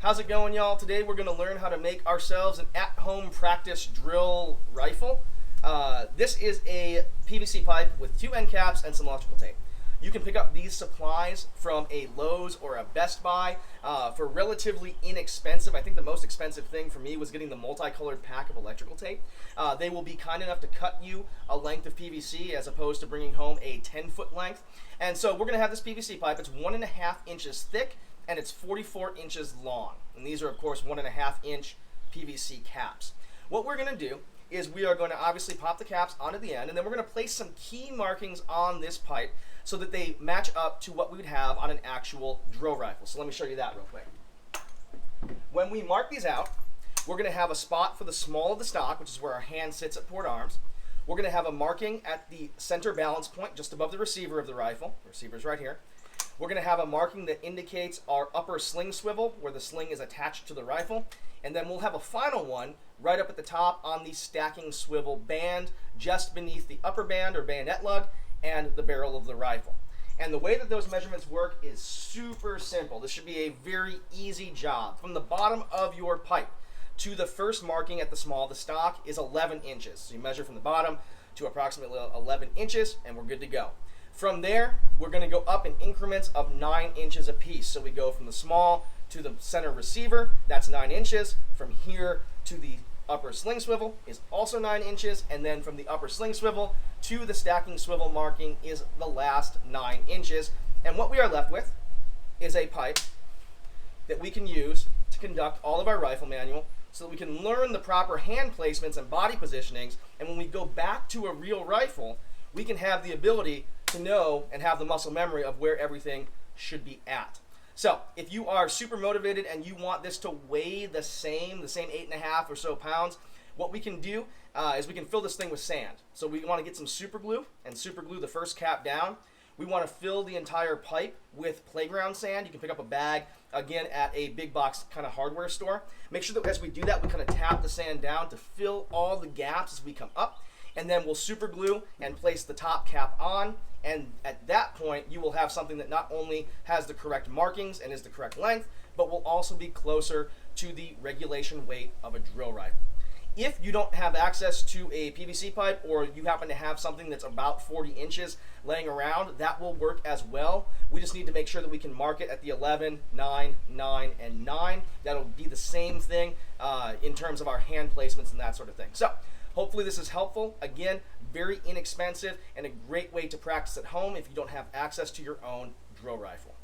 How's it going, y'all? Today we're going to learn how to make ourselves an at-home practice drill rifle. This is a PVC pipe with 2 end caps and some electrical tape. You can pick up these supplies from a Lowe's or a Best Buy for relatively inexpensive. I think the most expensive thing for me was getting the multicolored pack of electrical tape. They will be kind enough to cut you a length of PVC as opposed to bringing home a 10-foot length. And so we're going to have this PVC pipe. It's 1.5 inches thick and it's 44 inches long. And these are, of course, 1.5 inch PVC caps. What we're going to do is we are going to obviously pop the caps onto the end, and then we're going to place some key markings on this pipe so that they match up to what we would have on an actual drill rifle. So let me show you that real quick. When we mark these out, we're going to have a spot for the small of the stock, which is where our hand sits at port arms. We're going to have a marking at the center balance point just above the receiver of the rifle. The receiver's right here. We're going to have a marking that indicates our upper sling swivel, where the sling is attached to the rifle. And then we'll have a final one right up at the top on the stacking swivel band, just beneath the upper band or bayonet lug and the barrel of the rifle. And the way that those measurements work is super simple. This should be a very easy job. From the bottom of your pipe to the first marking at the small of the stock is 11 inches. So you measure from the bottom to approximately 11 inches and we're good to go. From there, we're going to go up in increments of 9 inches apiece. So we go from the small to the center receiver, that's 9 inches. From here to the upper sling swivel is also 9 inches. And then from the upper sling swivel to the stacking swivel marking is the last 9 inches. And what we are left with is a pipe that we can use to conduct all of our rifle manual so that we can learn the proper hand placements and body positionings. And when we go back to a real rifle, we can have the ability to know and have the muscle memory of where everything should be at. So if you are super motivated and you want this to weigh the same 8.5 or so pounds, what we can do is we can fill this thing with sand. So we want to get some super glue and super glue the first cap down. We want to fill the entire pipe with playground sand. You can pick up a bag, again, at a big box kind of hardware store. Make sure that as we do that, we kind of tap the sand down to fill all the gaps as we come up. And then we'll super glue and place the top cap on. And at that point, you will have something that not only has the correct markings and is the correct length, but will also be closer to the regulation weight of a drill rifle. If you don't have access to a PVC pipe, or you happen to have something that's about 40 inches laying around, that will work as well. We just need to make sure that we can mark it at the 11, 9, 9, and 9. That'll be the same thing in terms of our hand placements and that sort of thing. So hopefully this is helpful. Again, very inexpensive and a great way to practice at home if you don't have access to your own drill rifle.